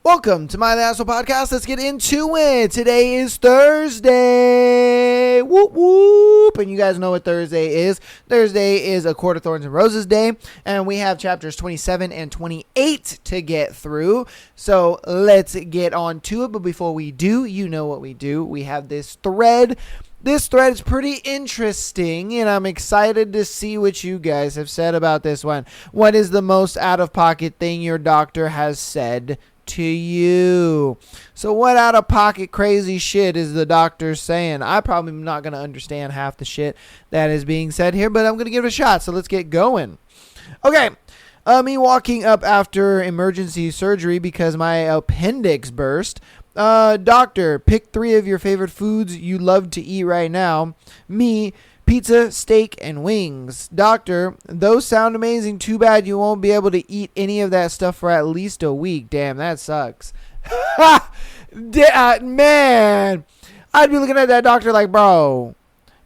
Welcome to My Asshole Podcast. Let's get into it. Today is Thursday. Whoop, whoop. And you guys know what Thursday is. Thursday is A Court of Thorns and Roses Day. And we have chapters 27 and 28 to get through. So let's get on to it. But before we do, you know what we do. We have this thread. This thread is pretty interesting, and I'm excited to see what you guys have said about this one. What is the most out-of-pocket thing your doctor has said to you? So what out-of-pocket crazy shit is the doctor saying? I probably am not going to understand half the shit that is being said here, but I'm going to give it a shot, so let's get going. Okay. Me walking up after emergency surgery because my appendix burst. Doctor, pick 3 of your favorite foods you love to eat right now. Me, pizza, steak, and wings. Doctor, those sound amazing. Too bad you won't be able to eat any of that stuff for at least a week. Damn, that sucks. Man, I'd be looking at that doctor like, bro,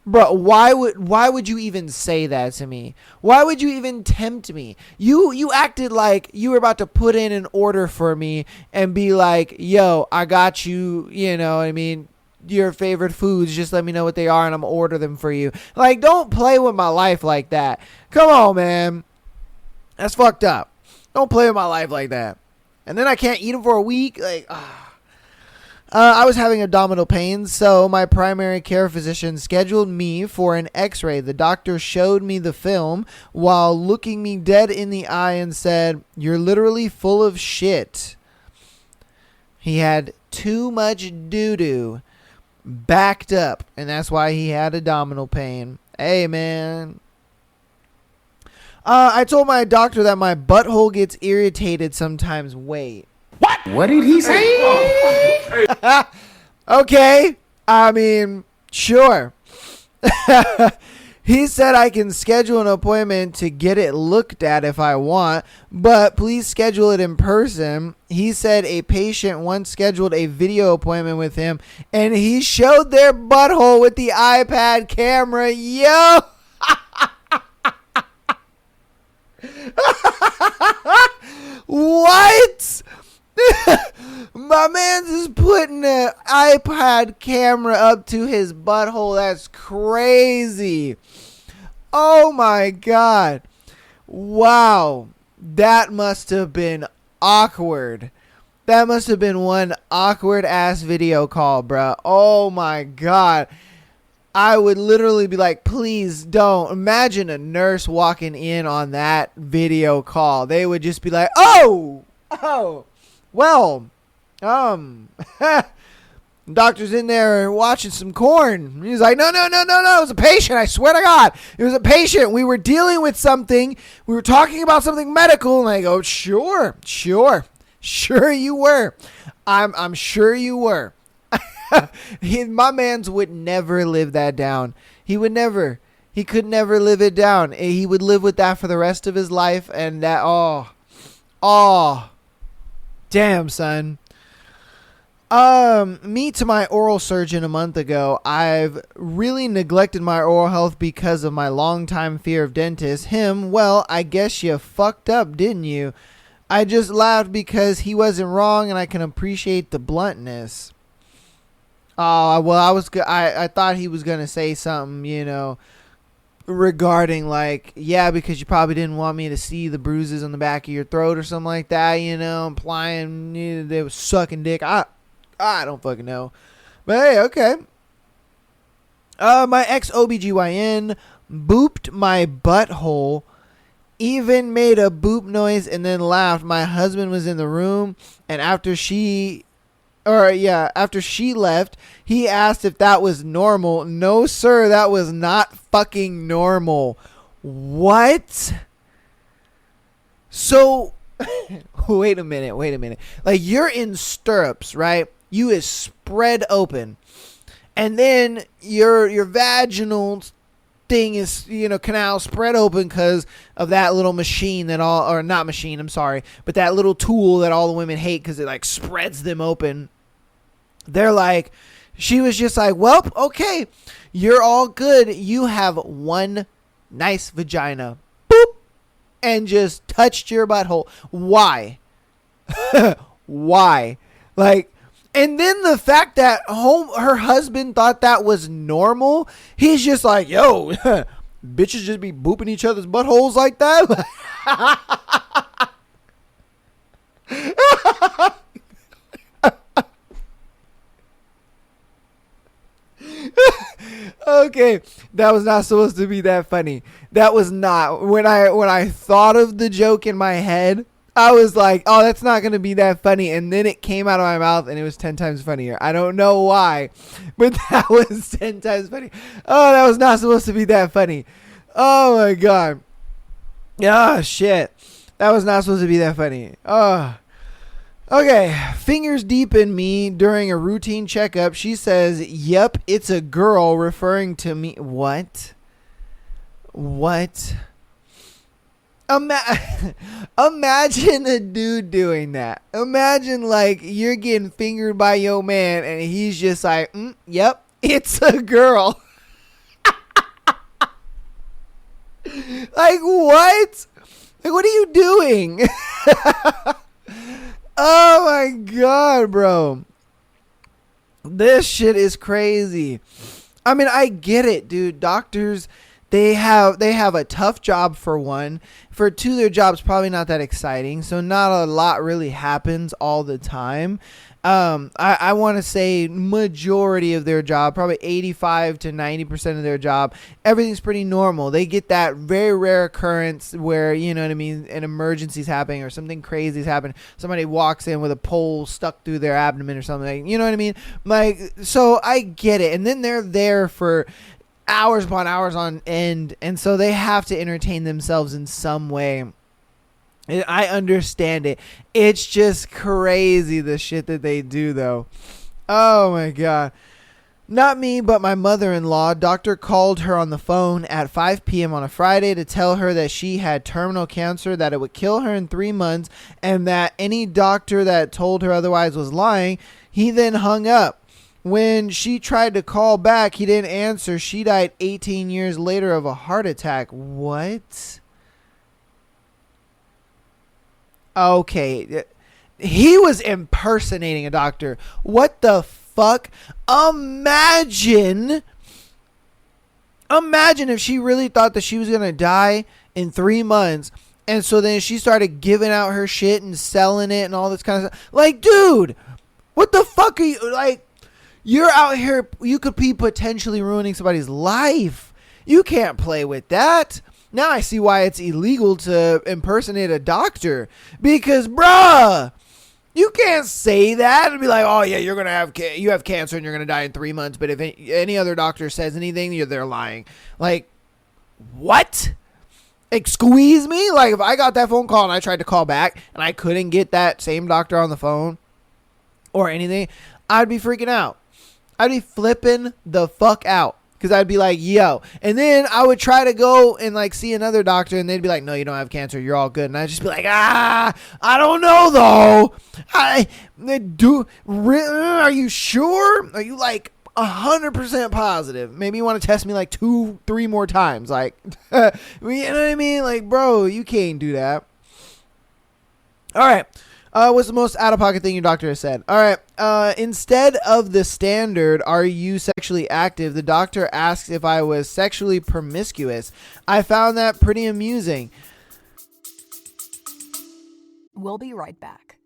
why would you even say that to me? Why would you even tempt me? You acted like you were about to put in an order for me and be like, yo, I got you, you know what I mean, your favorite foods, just let me know what they are and I'm gonna order them for you. Like, don't play with my life like that. Come on, man. That's fucked up. Don't play with my life like that. And then I can't eat them for a week? Like, I was having abdominal pains, so my primary care physician scheduled me for an x-ray. The doctor showed me the film while looking me dead in the eye and said, "You're literally full of shit." He had too much doo-doo backed up, and that's why he had abdominal pain. Hey, man. I told my doctor that my butthole gets irritated sometimes. Wait. What did he say? Okay. I mean, sure. He said I can schedule an appointment to get it looked at if I want, but please schedule it in person. He said a patient once scheduled a video appointment with him, and he showed their butthole with the iPad camera. Yo! What? My man's is putting an iPad camera up to his butthole. That's crazy. Oh my God. Wow. That must have been awkward. That must have been one awkward ass video call, bro. Oh my God. I would literally be like, please don't. Imagine a nurse walking in on that video call. They would just be like, oh, well, doctor's in there watching some corn. He's like, no, it was a patient. I swear to God, it was a patient. We were dealing with something. We were talking about something medical. And I go, sure you were. I'm sure you were. My man's would never live that down. He could never live it down. He would live with that for the rest of his life. And that, oh, damn, son. Me to my oral surgeon a month ago. I've really neglected my oral health because of my longtime fear of dentists. Him, well, I guess you fucked up, didn't you? I just laughed because he wasn't wrong and I can appreciate the bluntness. Oh, well, I thought he was going to say something, you know, regarding like, yeah, because you probably didn't want me to see the bruises on the back of your throat or something like that, you know, implying they was sucking dick. I don't fucking know. But hey, okay. My ex-OBGYN booped my butthole, even made a boop noise and then laughed. My husband was in the room, and after she left, he asked if that was normal. No, sir, that was not fucking normal. What? So, wait a minute. Like, you're in stirrups, right? You is spread open. And then your vaginal thing is, you know, canal spread open because of that little machine but that little tool that all the women hate because it like spreads them open. They're like, she was just like, well, okay, you're all good. You have one nice vagina. Boop. And just touched your butthole. Why? Why? Like, and then the fact that her husband thought that was normal, he's just like, yo, bitches just be booping each other's buttholes like that. Okay, that was not supposed to be that funny. That was not. When I thought of the joke in my head, I was like, oh, that's not going to be that funny. And then it came out of my mouth and it was 10 times funnier. I don't know why, but that was 10 times funny. Oh, that was not supposed to be that funny. Oh, my God. Oh, shit. That was not supposed to be that funny. Oh. Okay. Fingers deep in me during a routine checkup. She says, yep, it's a girl, referring to me. What? Imagine a dude doing that. Imagine like you're getting fingered by your man and he's just like, yep, it's a girl. Like what? Like what are you doing? Oh my God, bro. This shit is crazy. I mean, I get it, dude. Doctors, they have a tough job for one. For two, their job's probably not that exciting. So not a lot really happens all the time. I want to say majority of their job, probably 85 to 90% of their job, everything's pretty normal. They get that very rare occurrence where, you know what I mean, an emergency's happening or something crazy's happening. Somebody walks in with a pole stuck through their abdomen or something. You know what I mean? Like, so I get it. And then they're there for hours upon hours on end, and so they have to entertain themselves in some way. And I understand it. It's just crazy the shit that they do, though. Oh my God. Not me, but my mother-in-law. Doctor called her on the phone at 5 p.m. on a Friday to tell her that she had terminal cancer, that it would kill her in 3 months, and that any doctor that told her otherwise was lying. He then hung up. When she tried to call back, he didn't answer. She died 18 years later of a heart attack. What? Okay. He was impersonating a doctor. What the fuck? Imagine if she really thought that she was going to die in 3 months. And so then she started giving out her shit and selling it and all this kind of stuff. Like, dude, what the fuck are you, like, you're out here, you could be potentially ruining somebody's life. You can't play with that. Now I see why it's illegal to impersonate a doctor. Because, bruh, you can't say that and be like, oh, yeah, you have cancer and you're going to die in 3 months. But if any other doctor says anything, they're lying. Like, what? Excuse me? Like, if I got that phone call and I tried to call back and I couldn't get that same doctor on the phone or anything, I'd be freaking out. I'd be flipping the fuck out because I'd be like, yo. And then I would try to go and like see another doctor and they'd be like, no, you don't have cancer. You're all good. And I'd just be like, I don't know though. Are you sure? Are you like 100% positive? Maybe you want to test me like 2-3 more times. Like, you know what I mean? Like, bro, you can't do that. All right. What's the most out-of-pocket thing your doctor has said? All right. Instead of the standard, are you sexually active? The doctor asked if I was sexually promiscuous. I found that pretty amusing. We'll be right back.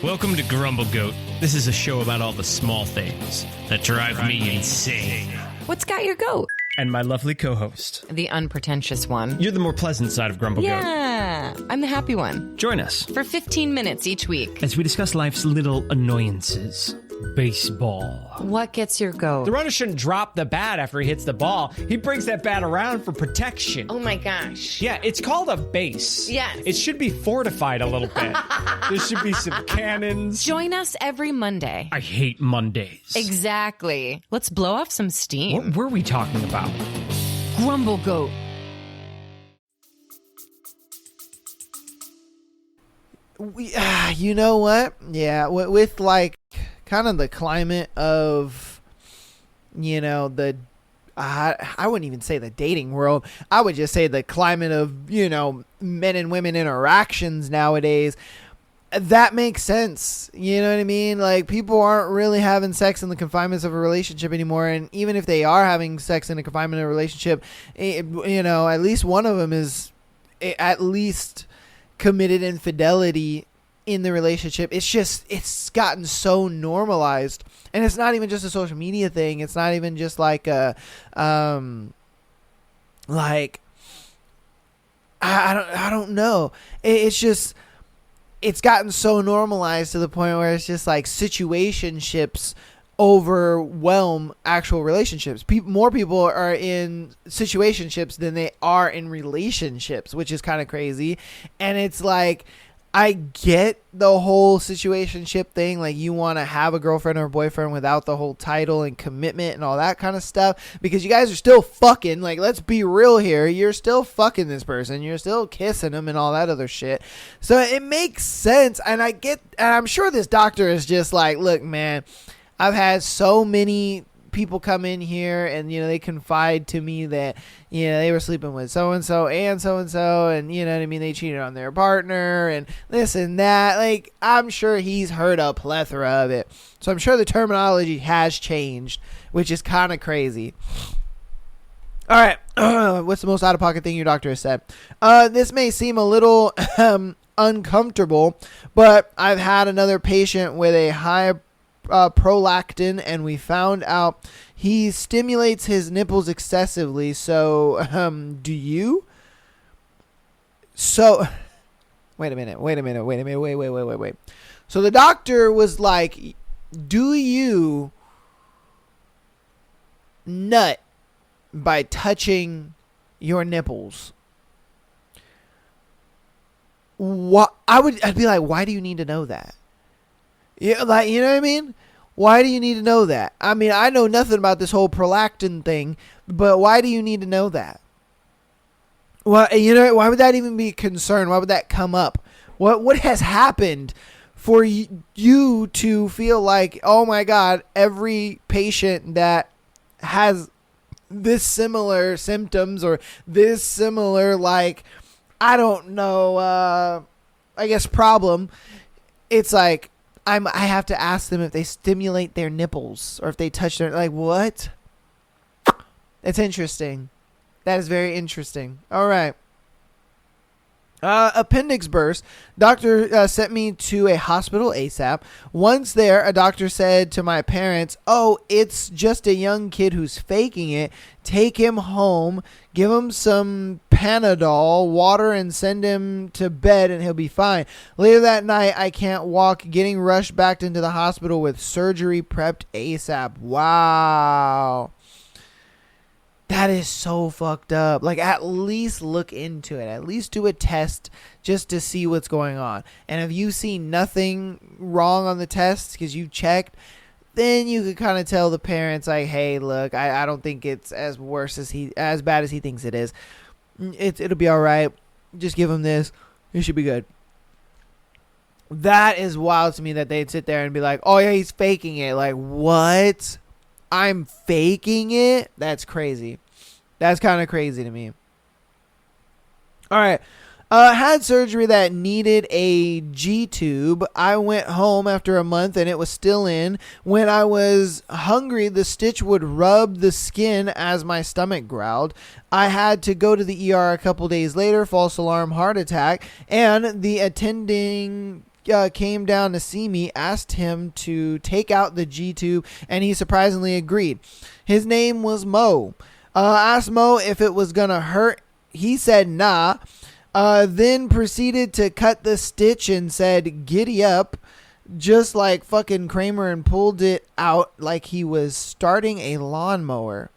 Welcome to Grumble Goat. This is a show about all the small things that drive me insane. What's got your goat? And my lovely co-host. The unpretentious one. You're the more pleasant side of Grumble Goat. Yeah, I'm the happy one. Join us For 15 minutes each week. as we discuss life's little annoyances. Baseball. What gets your goat? The runner shouldn't drop the bat after he hits the ball. He brings that bat around for protection. Oh my gosh. Yeah, it's called a base. Yes. It should be fortified a little bit. There should be some cannons. Join us every Monday. I hate Mondays. Exactly. Let's blow off some steam. What were we talking about? Grumble Goat. You know what? Yeah, with like kind of the climate of, you know, I wouldn't even say the dating world. I would just say the climate of, you know, men and women interactions nowadays. that makes sense. You know what I mean? Like, people aren't really having sex in the confinements of a relationship anymore. And even if they are having sex in a confinement of a relationship, at least one of them is at least committed infidelity in the relationship. It's gotten so normalized. And it's not even just a social media thing. It's not even just like I don't know. It's just, it's gotten so normalized to the point where it's just like situationships overwhelm actual relationships. More people are in situationships than they are in relationships, which is kind of crazy. And it's like, I get the whole situationship thing. Like, you want to have a girlfriend or a boyfriend without the whole title and commitment and all that kind of stuff, because you guys are still fucking. Like, let's be real here. You're still fucking this person. You're still kissing them and all that other shit. So it makes sense. And I'm sure this doctor is just like, look, man, I've had so many people come in here and, they confide to me that, they were sleeping with so-and-so and so-and-so, and, you know what I mean, they cheated on their partner and this and that. Like, I'm sure he's heard a plethora of it. So I'm sure the terminology has changed, which is kind of crazy. All right. What's the most out-of-pocket thing your doctor has said? This may seem a little uncomfortable, but I've had another patient with a high prolactin, and we found out he stimulates his nipples excessively. So do you? So wait a minute. So the doctor was like, do you nut by touching your nipples? I'd be like, why do you need to know that? Yeah, like, you know what I mean? Why do you need to know that? I mean, I know nothing about this whole prolactin thing, but why do you need to know that? Well, why would that even be a concern? Why would that come up? What has happened for you to feel like, oh my God, every patient that has this similar symptoms or this similar, like, I don't know, I guess problem, it's like, I have to ask them if they stimulate their nipples or if they touch their, like, what? It's interesting. That is very interesting. All right. Appendix burst. Doctor sent me to a hospital ASAP. Once there, a doctor said to my parents, oh, it's just a young kid who's faking it. Take him home, give him some Panadol, water, and send him to bed and he'll be fine. Later that night, I can't walk, getting rushed back into the hospital with surgery prepped ASAP. Wow. That is so fucked up. Like, at least look into it. At least do a test just to see what's going on. And if you see nothing wrong on the test because you checked, then you could kind of tell the parents, like, hey, look, I don't think it's as bad as he thinks it is. It'll be all right. Just give him this. It should be good. That is wild to me that they'd sit there and be like, oh yeah, he's faking it. Like, what? I'm faking it? That's crazy. That's kind of crazy to me. All right. Had surgery that needed a G-tube. I went home after a month and it was still in. When I was hungry, the stitch would rub the skin as my stomach growled. I had to go to the ER a couple days later, false alarm heart attack, and the attending came down to see me, asked him to take out the G-tube, and he surprisingly agreed. His name was Mo. Asked Mo if it was going to hurt. He said nah. Then proceeded to cut the stitch and said, giddy up, just like fucking Kramer, and pulled it out like he was starting a lawnmower.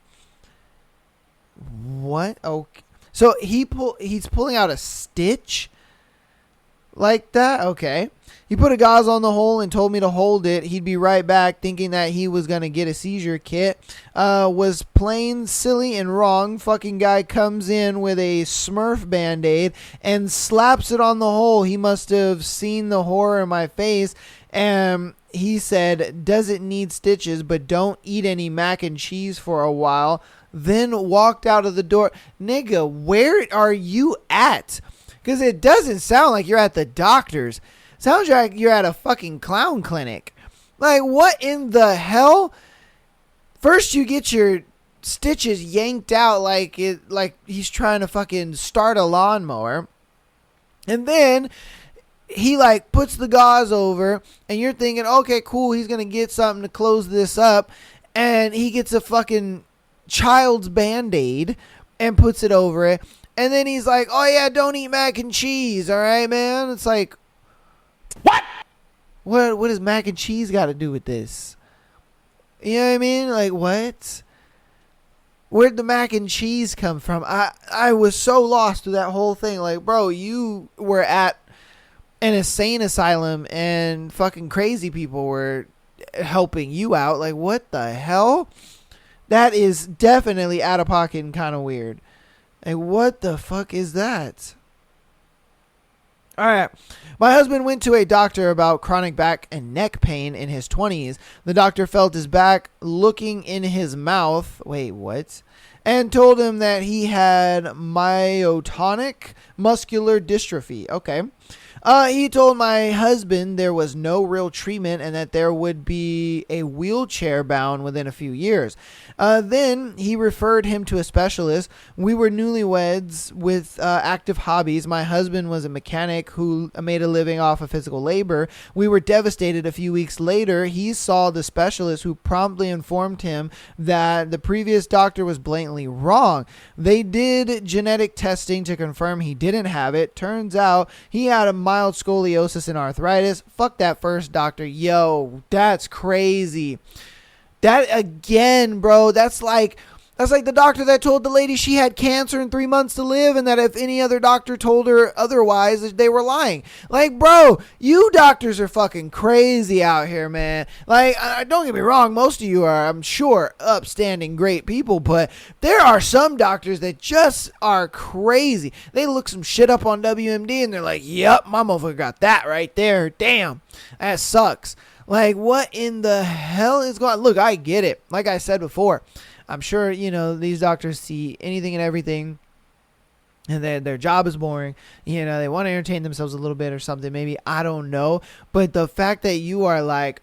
What? Okay. So he's pulling out a stitch like that? Okay. He put a gauze on the hole and told me to hold it. He'd be right back, thinking that he was going to get a seizure kit. Was plain silly and wrong. Fucking guy comes in with a Smurf Band-Aid and slaps it on the hole. He must have seen the horror in my face. And he said, doesn't need stitches, but don't eat any mac and cheese for a while. Then walked out of the door. Nigga, where are you at? Because it doesn't sound like you're at the doctor's. Sounds like you're at a fucking clown clinic. Like, what in the hell? First, you get your stitches yanked out like he's trying to fucking start a lawnmower. And then he like puts the gauze over, and you're thinking, okay, cool, he's gonna get something to close this up, and he gets a fucking child's Band-Aid and puts it over it, and then he's like, oh yeah, don't eat mac and cheese, all right, man? It's like, what does mac and cheese got to do with this? You know what I mean? Like, what? Where'd the mac and cheese come from? I was so lost through that whole thing. Like, bro, you were at an insane asylum and fucking crazy people were helping you out. Like, what the hell? That is definitely out of pocket and kind of weird. Like, what the fuck is that? All right. My husband went to a doctor about chronic back and neck pain in his 20s. The doctor felt his back, looking in his mouth. Wait, what? And told him that he had myotonic muscular dystrophy. Okay. He told my husband there was no real treatment and that there would be a wheelchair bound within a few years. Then he referred him to a specialist. We were newlyweds with active hobbies. My husband was a mechanic who made a living off of physical labor. We were devastated. A few weeks later, he saw the specialist who promptly informed him that the previous doctor was blatantly wrong. They did genetic testing to confirm he didn't have it. Turns out he had a mild scoliosis and arthritis. Fuck that first doctor. Yo, that's crazy. That again, bro, that's like the doctor that told the lady she had cancer and 3 months to live, and that if any other doctor told her otherwise, they were lying. Like, bro, you doctors are fucking crazy out here, man. Like, don't get me wrong, most of you are, I'm sure, upstanding, great people, but there are some doctors that just are crazy. They look some shit up on WMD, and they're like, yep, my motherfucker got that right there. Damn, that sucks. Like, what in the hell is going on? Look, I get it. Like I said before, I'm sure, these doctors see anything and everything, and their job is boring. They want to entertain themselves a little bit or something. Maybe, I don't know. But the fact that you are, like,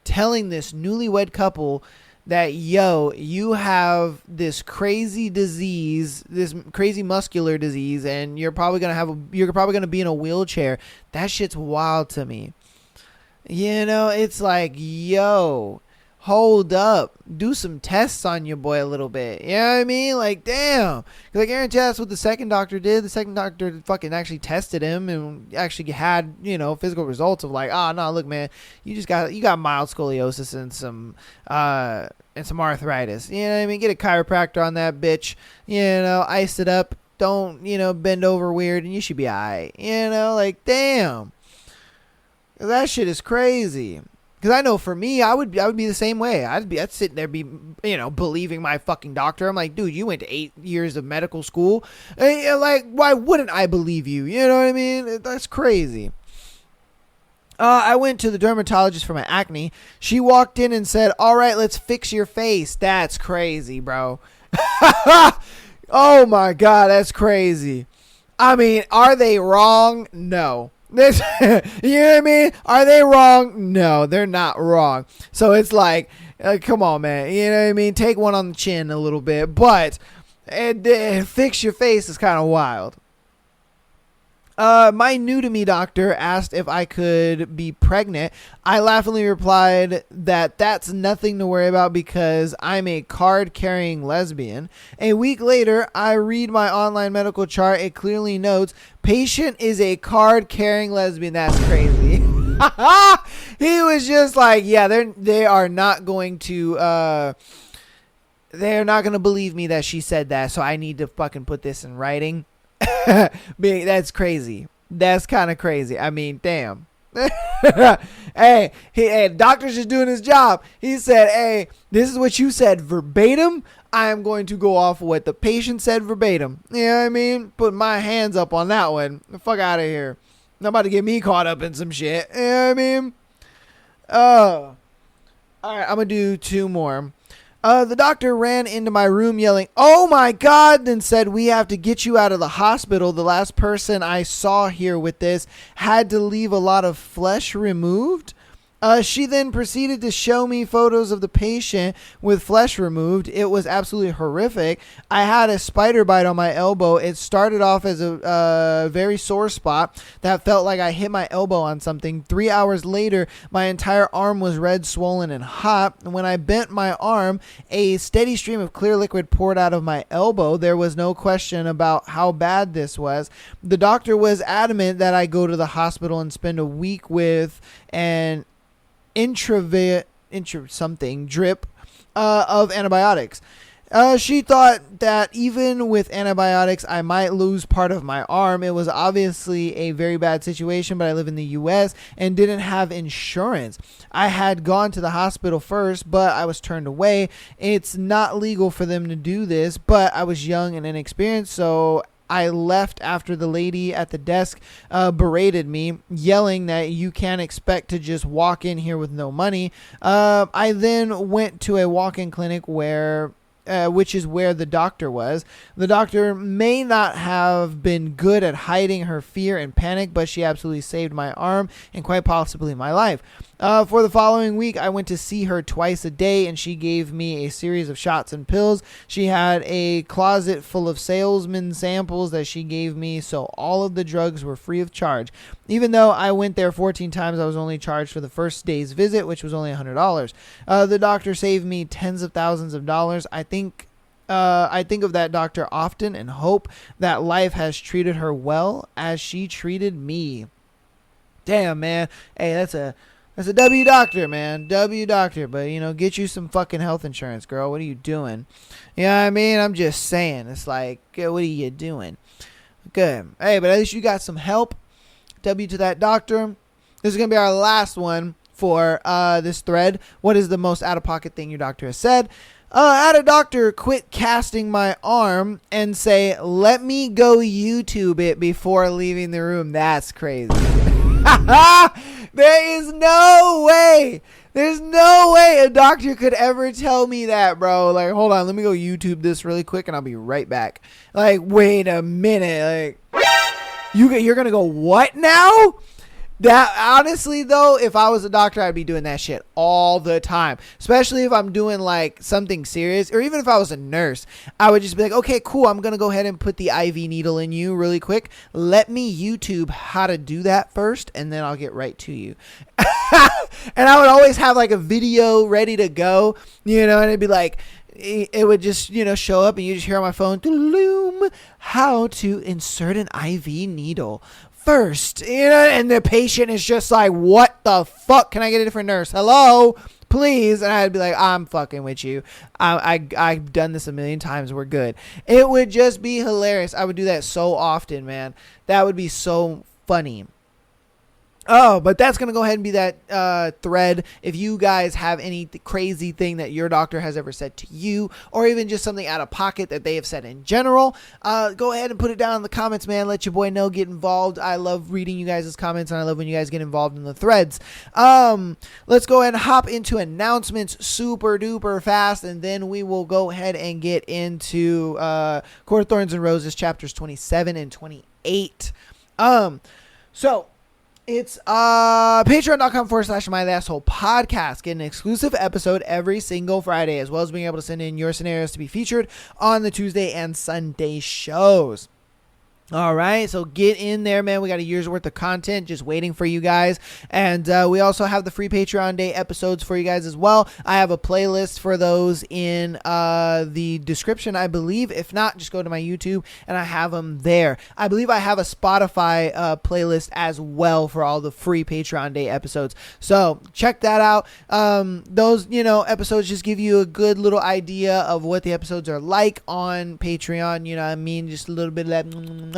telling this newlywed couple that, yo, you have this crazy disease, this crazy muscular disease, and you're probably going to be in a wheelchair. That shit's wild to me. It's like, yo, hold up, do some tests on your boy a little bit. You know what I mean? Like, damn. Because I guarantee that's what the second doctor did. The second doctor fucking actually tested him and actually had, physical results of like, no, look, man, you got mild scoliosis and some arthritis. You know what I mean? Get a chiropractor on that bitch. Ice it up. Don't, bend over weird, and you should be alright. Like, damn. That shit is crazy. Because I know for me, I would be the same way. I'd sit there believing my fucking doctor. I'm like, dude, you went to 8 years of medical school. Like, why wouldn't I believe you? You know what I mean? That's crazy. I went to the dermatologist for my acne. She walked in and said, all right, let's fix your face. That's crazy, bro. Oh my God, that's crazy. I mean, are they wrong? No. You know what I mean? Are they wrong? No, they're not wrong. So it's like, come on, man. You know what I mean? Take one on the chin a little bit, but fix your face is kind of wild. My new to me doctor asked if I could be pregnant. I laughingly replied that that's nothing to worry about because I'm a card carrying lesbian. A week later, I read my online medical chart. It clearly notes patient is a card carrying lesbian. That's crazy. He was just like, yeah, they are not going to they're not going to believe me that she said that. So I need to fucking put this in writing. That's crazy. That's kind of crazy. I mean, damn. Hey, doctor's just doing his job. He said, hey, this is what you said verbatim. I am going to go off what the patient said verbatim. You know what I mean? Put my hands up on that one. The fuck out of here. Not about to get me caught up in some shit. You know what I mean? All right, I'm going to do two more. The doctor ran into my room yelling, "Oh my God," then said, "We have to get you out of the hospital. The last person I saw here with this had to leave a lot of flesh removed." She then proceeded to show me photos of the patient with flesh removed. It was absolutely horrific. I had a spider bite on my elbow. It started off as a very sore spot that felt like I hit my elbow on something. 3 hours later, my entire arm was red, swollen, and hot. When I bent my arm, a steady stream of clear liquid poured out of my elbow. There was no question about how bad this was. The doctor was adamant that I go to the hospital and spend a week with an drip of antibiotics. She thought that even with antibiotics, I might lose part of my arm. It was obviously a very bad situation, but I live in the U.S. and didn't have insurance. I had gone to the hospital first, but I was turned away. It's not legal for them to do this, but I was young and inexperienced, so I left after the lady at the desk berated me, yelling that you can't expect to just walk in here with no money. I then went to a walk-in clinic which is where the doctor was. The doctor may not have been good at hiding her fear and panic, but she absolutely saved my arm and quite possibly my life. For the following week, I went to see her twice a day, and she gave me a series of shots and pills. She had a closet full of salesman samples that she gave me, so all of the drugs were free of charge. Even though I went there 14 times, I was only charged for the first day's visit, which was only $100. The doctor saved me tens of thousands of dollars. I think of that doctor often and hope that life has treated her well as she treated me. Damn, man. Hey, that's a W doctor, man. W doctor. But, get you some fucking health insurance, girl. What are you doing? You know what I mean? I'm just saying. It's like, what are you doing? Good. Hey, but at least you got some help. W to that doctor. This is going to be our last one for this thread. What is the most out-of-pocket thing your doctor has said? I had a doctor quit casting my arm and say, "Let me go YouTube it before leaving the room." That's crazy. There is no way. There's no way a doctor could ever tell me that, bro. Like, hold on, let me go YouTube this really quick and I'll be right back. Like, wait a minute. Like, you're going to go, what now? That honestly though, if I was a doctor, I'd be doing that shit all the time, especially if I'm doing like something serious, or even if I was a nurse, I would just be like, okay, cool. I'm going to go ahead and put the IV needle in you really quick. Let me YouTube how to do that first, and then I'll get right to you. And I would always have like a video ready to go, and it'd be like, it would just, show up and you just hear on my phone, how to insert an IV needle first, and the patient is just like, what the fuck? Can I get a different nurse? Hello, please. And I'd be like, I'm fucking with you. I've done this a million times. We're good. It would just be hilarious. I would do that so often, man. That would be so funny. Oh, but that's going to go ahead and be that thread. If you guys have any crazy thing that your doctor has ever said to you, or even just something out of pocket that they have said in general, go ahead and put it down in the comments, man. Let your boy know. Get involved. I love reading you guys' comments, and I love when you guys get involved in the threads. Let's go ahead and hop into announcements super duper fast, and then we will go ahead and get into Court of Thorns and Roses chapters 27 and 28. So it's patreon.com/myasshole podcast. Get an exclusive episode every single Friday, as well as being able to send in your scenarios to be featured on the Tuesday and Sunday shows. All right, so get in there, man. We got a year's worth of content just waiting for you guys. And we also have the free Patreon Day episodes for you guys as well. I have a playlist for those in the description, I believe. If not, just go to my YouTube and I have them there. I believe I have a Spotify playlist as well for all the free Patreon Day episodes. So check that out. Those, episodes just give you a good little idea of what the episodes are like on Patreon. You know what I mean? Just a little bit of that.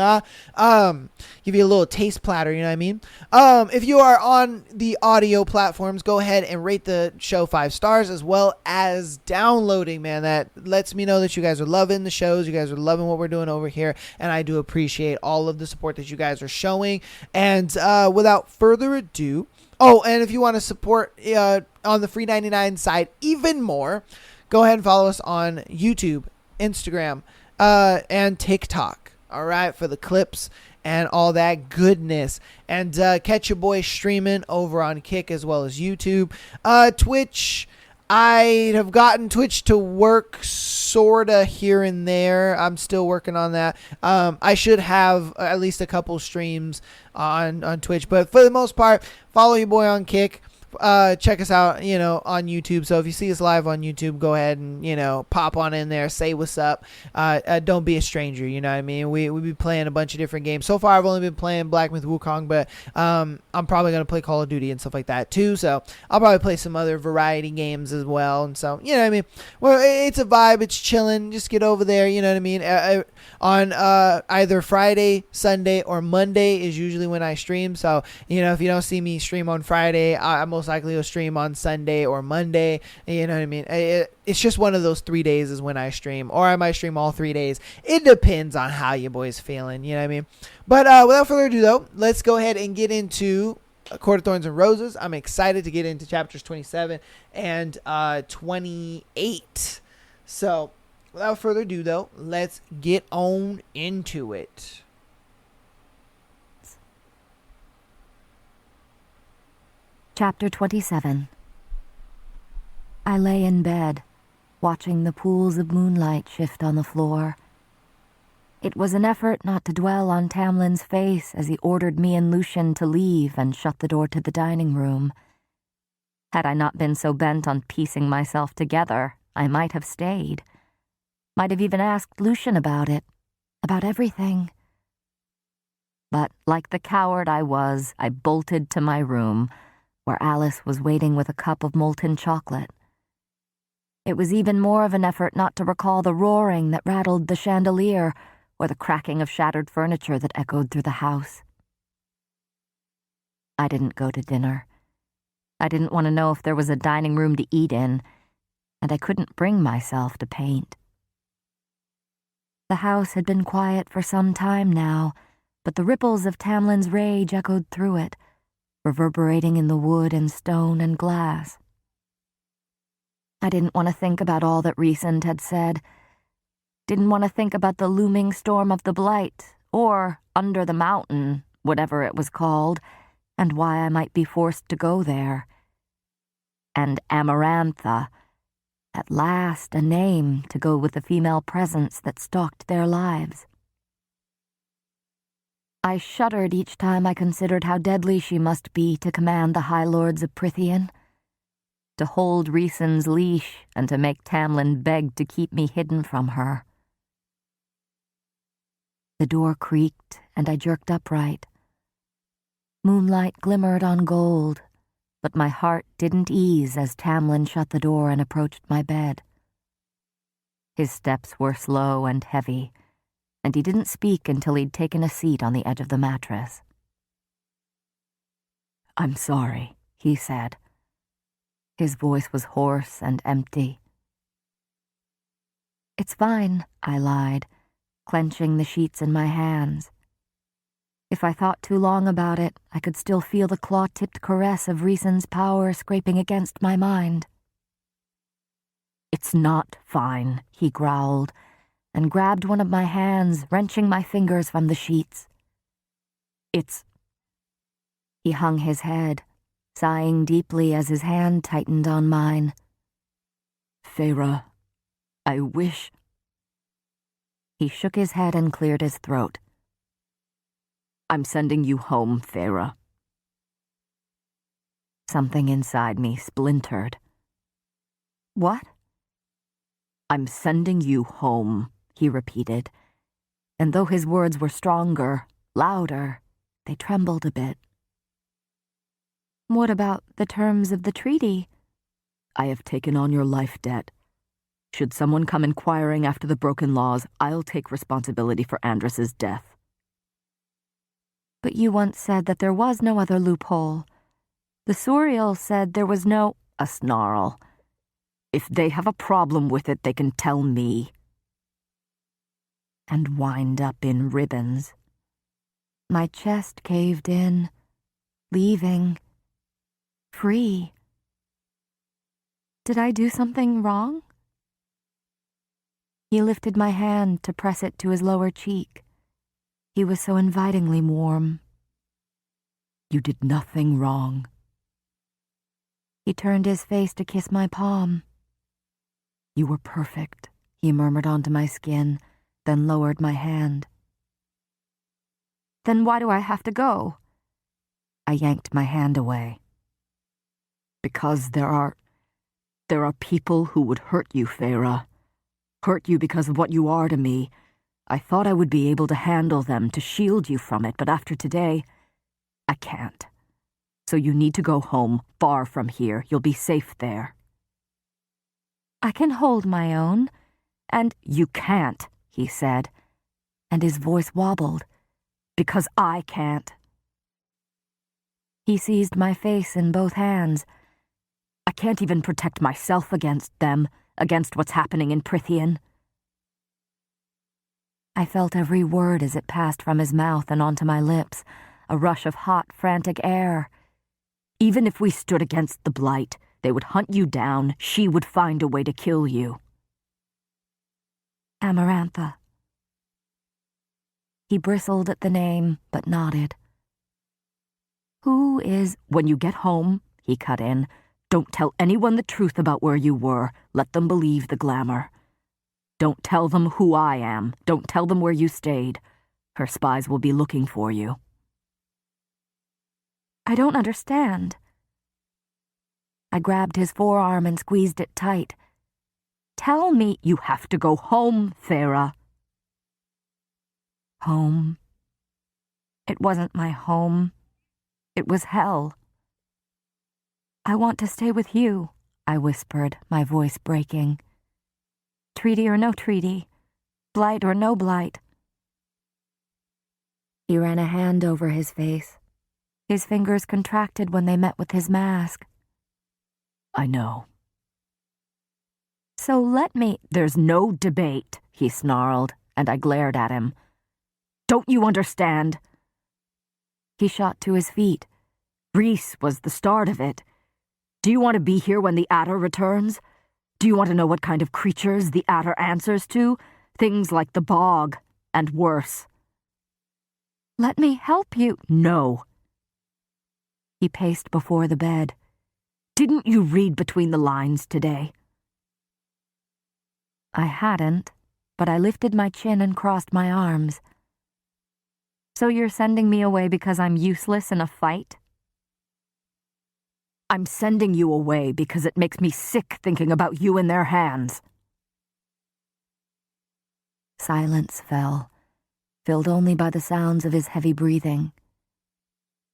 Give you a little taste platter, you know what I mean? If you are on the audio platforms, go ahead and rate the show 5 stars, as well as downloading, man. That lets me know that you guys are loving the shows, you guys are loving what we're doing over here, and I do appreciate all of the support that you guys are showing. And without further ado, and if you want to support on the free 99 side even more, go ahead and follow us on YouTube, Instagram, and TikTok. All right, for the clips and all that goodness. And catch your boy streaming over on Kick as well as YouTube. Twitch, I have gotten Twitch to work sorta here and there. I'm still working on that. I should have at least a couple streams on Twitch, but for the most part, follow your boy on Kick. Check us out, on YouTube. So if you see us live on YouTube, go ahead and, pop on in there, say what's up. Don't be a stranger, you know what I mean? We be playing a bunch of different games. So far, I've only been playing Black Myth Wukong, but I'm probably going to play Call of Duty and stuff like that too. So I'll probably play some other variety games as well. And so, you know what I mean? Well, it's a vibe. It's chilling. Just get over there, you know what I mean? On either Friday, Sunday, or Monday is usually when I stream. So, if you don't see me stream on Friday, I most likely will stream on Sunday or Monday. You know what I mean? It's just one of those 3 days is when I stream, or I might stream all 3 days. It depends on how you boys feeling. You know what I mean? But without further ado, though, let's go ahead and get into Court of Thorns and Roses. I'm excited to get into chapters 27 and 28. So, without further ado, though, let's get on into it. Chapter 27. I lay in bed, watching the pools of moonlight shift on the floor. It was an effort not to dwell on Tamlin's face as he ordered me and Lucian to leave and shut the door to the dining room. Had I not been so bent on piecing myself together, I might have stayed. Might have even asked Lucian about it, about everything. But like the coward I was, I bolted to my room, where Alice was waiting with a cup of molten chocolate. It was even more of an effort not to recall the roaring that rattled the chandelier or the cracking of shattered furniture that echoed through the house. I didn't go to dinner. I didn't want to know if there was a dining room to eat in, and I couldn't bring myself to paint. The house had been quiet for some time now, but the ripples of Tamlin's rage echoed through it, reverberating in the wood and stone and glass. I didn't want to think about all that Rhysand had said. Didn't want to think about the looming storm of the Blight, or Under the Mountain, whatever it was called, and why I might be forced to go there. And Amarantha, at last a name to go with the female presence that stalked their lives. I shuddered each time I considered how deadly she must be to command the High Lords of Prythian, to hold Rhysand's leash and to make Tamlin beg to keep me hidden from her. The door creaked and I jerked upright. Moonlight glimmered on gold, but my heart didn't ease as Tamlin shut the door and approached my bed. His steps were slow and heavy, and he didn't speak until he'd taken a seat on the edge of the mattress. "I'm sorry," he said. His voice was hoarse and empty. "It's fine," I lied, clenching the sheets in my hands. If I thought too long about it, I could still feel the claw-tipped caress of Rhysand's power scraping against my mind. "It's not fine," he growled, and grabbed one of my hands, wrenching my fingers from the sheets. "It's—" He hung his head, sighing deeply as his hand tightened on mine. "Feyre, I wish—" He shook his head and cleared his throat. "I'm sending you home, Feyre." Something inside me splintered. "What?" "I'm sending you home," he repeated, and though his words were stronger, louder, they trembled a bit. "What about the terms of the treaty?" "I have taken on your life debt. Should someone come inquiring after the broken laws, I'll take responsibility for Andros's death." "But you once said that there was no other loophole. The Suriel said there was no—" A snarl. "If they have a problem with it, they can tell me." And wind up in ribbons. My chest caved in, leaving, free. Did I do something wrong? He lifted my hand to press it to his lower cheek. He was so invitingly warm. You did nothing wrong. He turned his face to kiss my palm. You were perfect. He murmured onto my skin, then lowered my hand. Then why do I have to go? I yanked my hand away. Because there are people who would hurt you, Feyre. Hurt you because of what you are to me. I thought I would be able to handle them, to shield you from it, but after today, I can't. So you need to go home, far from here. You'll be safe there. I can hold my own, and you can't, he said, and his voice wobbled. Because I can't. He seized my face in both hands. I can't even protect myself against them, against what's happening in Prythian. I felt every word as it passed from his mouth and onto my lips, a rush of hot, frantic air. Even if we stood against the Blight, they would hunt you down. She would find a way to kill you. Amarantha. He bristled at the name, but nodded. Who is... When you get home, he cut in, don't tell anyone the truth about where you were. Let them believe the glamour. Don't tell them who I am. Don't tell them where you stayed. Her spies will be looking for you. I don't understand. I grabbed his forearm and squeezed it tight. Tell me you have to go home, Feyre. Home. It wasn't my home. It was hell. I want to stay with you, I whispered, my voice breaking. Treaty or no treaty, blight or no blight. He ran a hand over his face. His fingers contracted when they met with his mask. I know. So let me... There's no debate, he snarled, and I glared at him. Don't you understand? He shot to his feet. Rhys was the start of it. Do you want to be here when the Adder returns? Do you want to know what kind of creatures the Adder answers to? Things like the bog, and worse. Let me help you. No. He paced before the bed. Didn't you read between the lines today? I hadn't, but I lifted my chin and crossed my arms. So you're sending me away because I'm useless in a fight? I'm sending you away because it makes me sick thinking about you in their hands. Silence fell, filled only by the sounds of his heavy breathing.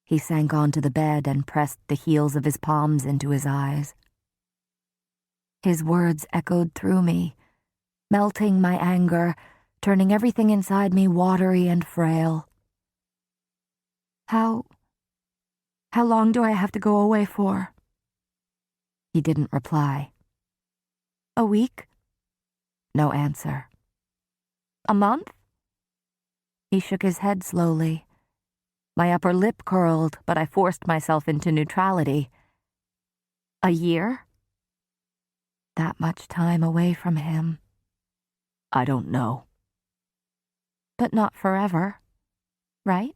He sank onto the bed and pressed the heels of his palms into his eyes. His words echoed through me, melting my anger, turning everything inside me watery and frail. How long do I have to go away for? He didn't reply. A week? No answer. A month? He shook his head slowly. My upper lip curled, but I forced myself into neutrality. A year? That much time away from him. I don't know. But not forever, right?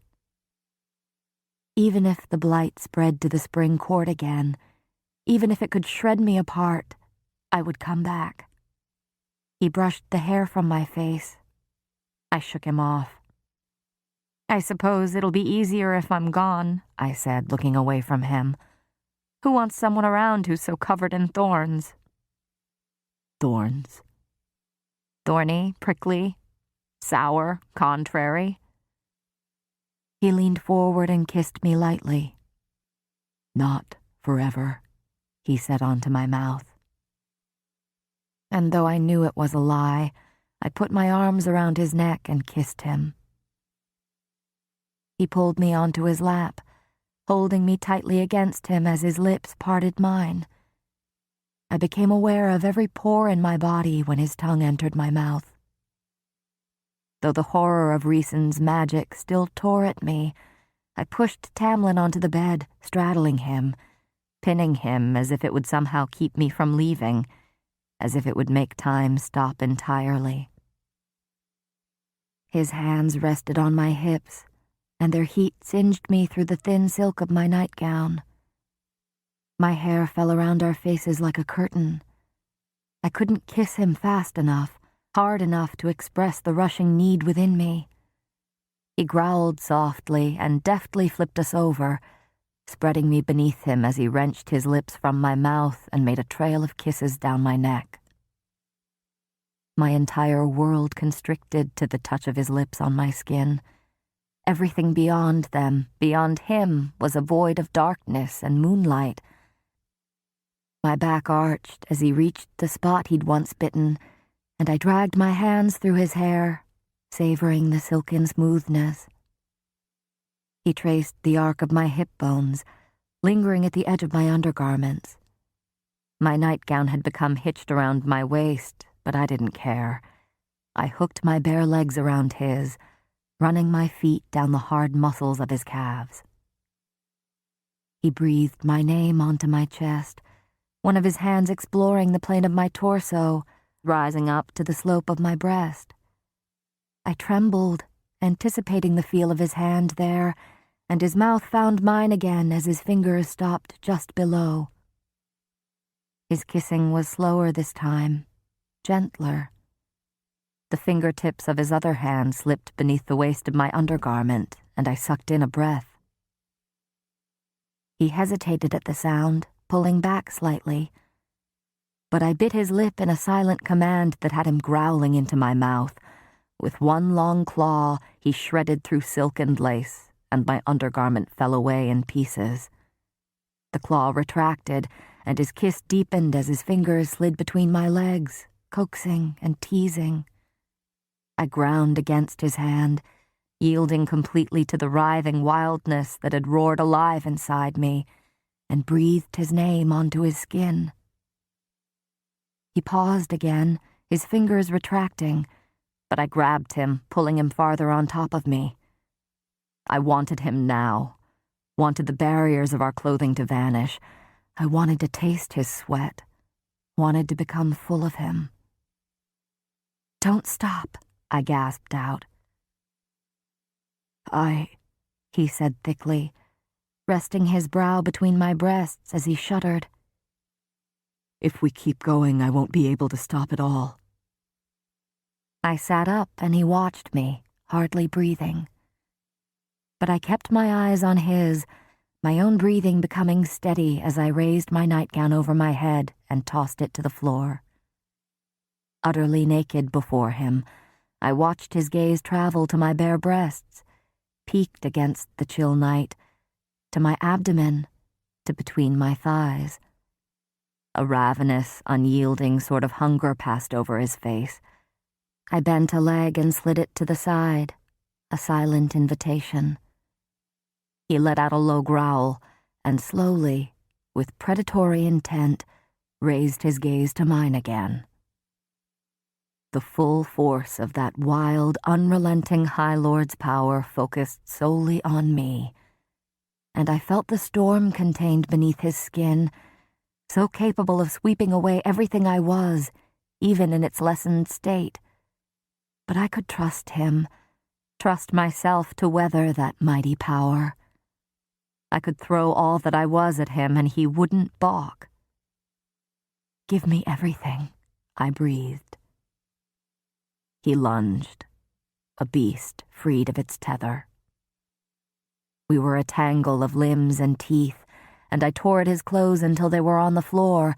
Even if the blight spread to the spring court again, even if it could shred me apart, I would come back. He brushed the hair from my face. I shook him off. I suppose it'll be easier if I'm gone, I said, looking away from him. Who wants someone around who's so covered in thorns? Thorns. Thorny, prickly, sour, contrary. He leaned forward and kissed me lightly. Not forever, he said onto my mouth. And though I knew it was a lie, I put my arms around his neck and kissed him. He pulled me onto his lap, holding me tightly against him as his lips parted mine. I became aware of every pore in my body when his tongue entered my mouth. Though the horror of Rhys's magic still tore at me, I pushed Tamlin onto the bed, straddling him, pinning him as if it would somehow keep me from leaving, as if it would make time stop entirely. His hands rested on my hips, and their heat singed me through the thin silk of my nightgown. My hair fell around our faces like a curtain. I couldn't kiss him fast enough, hard enough to express the rushing need within me. He growled softly and deftly flipped us over, spreading me beneath him as he wrenched his lips from my mouth and made a trail of kisses down my neck. My entire world constricted to the touch of his lips on my skin. Everything beyond them, beyond him, was a void of darkness and moonlight. My back arched as he reached the spot he'd once bitten, and I dragged my hands through his hair, savoring the silken smoothness. He traced the arc of my hip bones, lingering at the edge of my undergarments. My nightgown had become hitched around my waist, but I didn't care. I hooked my bare legs around his, running my feet down the hard muscles of his calves. He breathed my name onto my chest, one of his hands exploring the plane of my torso, rising up to the slope of my breast. I trembled, anticipating the feel of his hand there, and his mouth found mine again as his fingers stopped just below. His kissing was slower this time, gentler. The fingertips of his other hand slipped beneath the waist of my undergarment, and I sucked in a breath. He hesitated at the sound, pulling back slightly, but I bit his lip in a silent command that had him growling into my mouth. With one long claw, he shredded through silk and lace, and my undergarment fell away in pieces. The claw retracted, and his kiss deepened as his fingers slid between my legs, coaxing and teasing. I ground against his hand, yielding completely to the writhing wildness that had roared alive inside me, and breathed his name onto his skin. He paused again, his fingers retracting, but I grabbed him, pulling him farther on top of me. I wanted him now, wanted the barriers of our clothing to vanish. I wanted to taste his sweat, wanted to become full of him. "Don't stop," I gasped out. He said thickly, resting his brow between my breasts as he shuddered. "If we keep going, I won't be able to stop at all." I sat up and he watched me, hardly breathing. But I kept my eyes on his, my own breathing becoming steady as I raised my nightgown over my head and tossed it to the floor. Utterly naked before him, I watched his gaze travel to my bare breasts, peaked against the chill night, to my abdomen, to between my thighs. A ravenous, unyielding sort of hunger passed over his face. I bent a leg and slid it to the side, a silent invitation. He let out a low growl, and slowly, with predatory intent, raised his gaze to mine again. The full force of that wild, unrelenting High Lord's power focused solely on me, and I felt the storm contained beneath his skin, so capable of sweeping away everything I was, even in its lessened state. But I could trust him, trust myself to weather that mighty power. I could throw all that I was at him and he wouldn't balk. "Give me everything," I breathed. He lunged, a beast freed of its tether. We were a tangle of limbs and teeth, and I tore at his clothes until they were on the floor,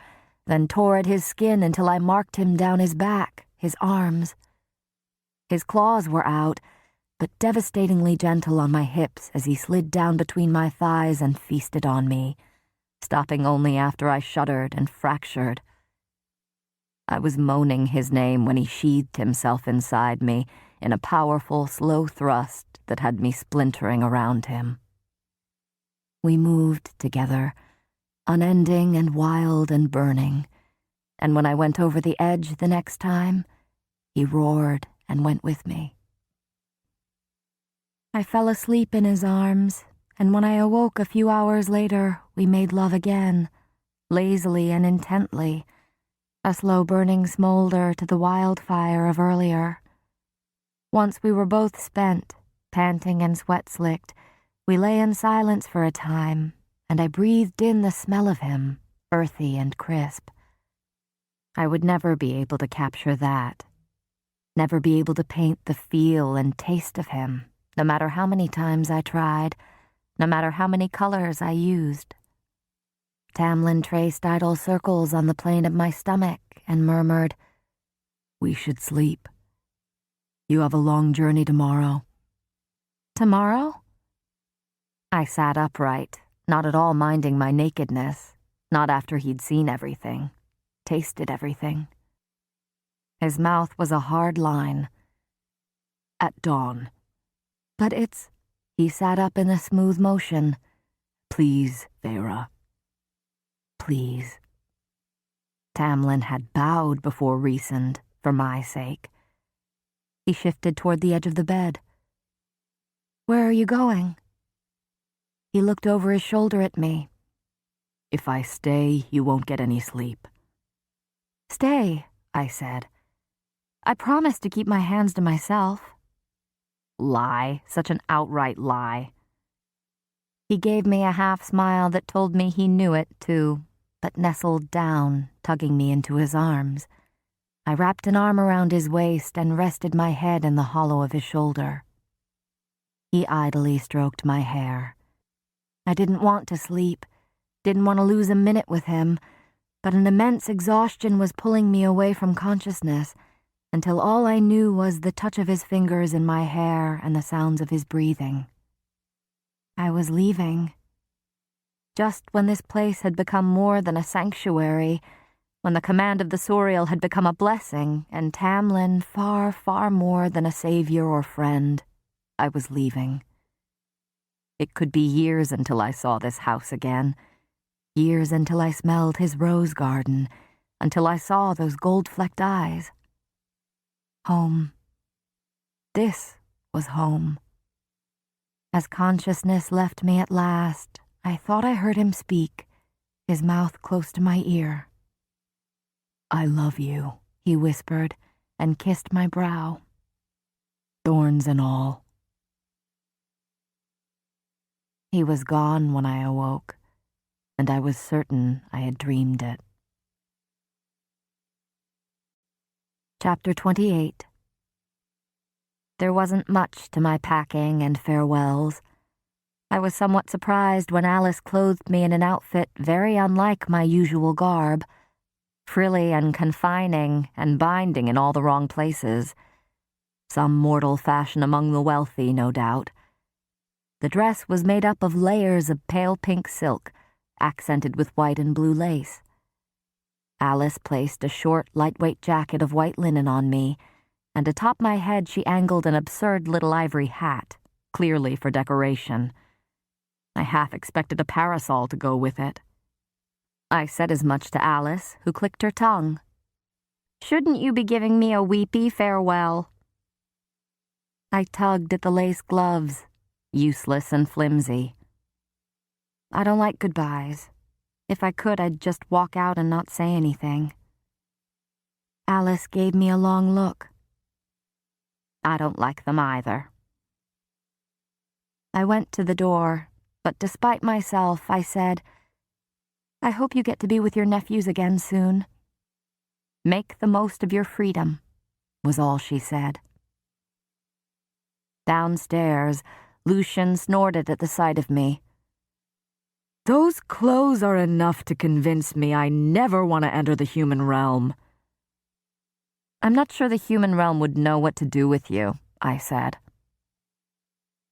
then tore at his skin until I marked him down his back, his arms. His claws were out, but devastatingly gentle on my hips as he slid down between my thighs and feasted on me, stopping only after I shuddered and fractured. I was moaning his name when he sheathed himself inside me in a powerful, slow thrust that had me splintering around him. We moved together, unending and wild and burning, and when I went over the edge the next time, he roared and went with me. I fell asleep in his arms, and when I awoke a few hours later, we made love again, lazily and intently, a slow burning smolder to the wildfire of earlier. Once we were both spent, panting and sweat-slicked, we lay in silence for a time, and I breathed in the smell of him, earthy and crisp. I would never be able to capture that. Never be able to paint the feel and taste of him, no matter how many times I tried, no matter how many colors I used. Tamlin traced idle circles on the plane of my stomach and murmured, "We should sleep. You have a long journey tomorrow." "Tomorrow?" I sat upright, not at all minding my nakedness, not after he'd seen everything, tasted everything. His mouth was a hard line. "At dawn." "But it's—" He sat up in a smooth motion. "Please, Feyre. Please." Tamlin had bowed before Rhysand, for my sake. He shifted toward the edge of the bed. "Where are you going?" He looked over his shoulder at me. "If I stay, you won't get any sleep." "Stay," I said. "I promised to keep my hands to myself." Lie, such an outright lie. He gave me a half-smile that told me he knew it, too, but nestled down, tugging me into his arms. I wrapped an arm around his waist and rested my head in the hollow of his shoulder. He idly stroked my hair. I didn't want to sleep, didn't want to lose a minute with him, but an immense exhaustion was pulling me away from consciousness, until all I knew was the touch of his fingers in my hair and the sounds of his breathing. I was leaving. Just when this place had become more than a sanctuary, when the command of the Soriel had become a blessing, and Tamlin far, far more than a savior or friend, I was leaving. It could be years until I saw this house again, years until I smelled his rose garden, until I saw those gold-flecked eyes. Home. This was home. As consciousness left me at last, I thought I heard him speak, his mouth close to my ear. "I love you," he whispered, and kissed my brow. "Thorns and all." He was gone when I awoke, and I was certain I had dreamed it. Chapter 28. There wasn't much to my packing and farewells. I was somewhat surprised when Alice clothed me in an outfit very unlike my usual garb, frilly and confining and binding in all the wrong places. Some mortal fashion among the wealthy, no doubt. The dress was made up of layers of pale pink silk, accented with white and blue lace. Alice placed a short, lightweight jacket of white linen on me, and atop my head she angled an absurd little ivory hat, clearly for decoration. I half expected a parasol to go with it. I said as much to Alice, who clicked her tongue. "Shouldn't you be giving me a weepy farewell?" I tugged at the lace gloves, useless and flimsy. "I don't like goodbyes. If I could, I'd just walk out and not say anything." Alice gave me a long look. "I don't like them either." I went to the door, but despite myself, I said, "I hope you get to be with your nephews again soon." "Make the most of your freedom," was all she said. Downstairs, Lucian snorted at the sight of me. "Those clothes are enough to convince me I never want to enter the human realm." "I'm not sure the human realm would know what to do with you," I said.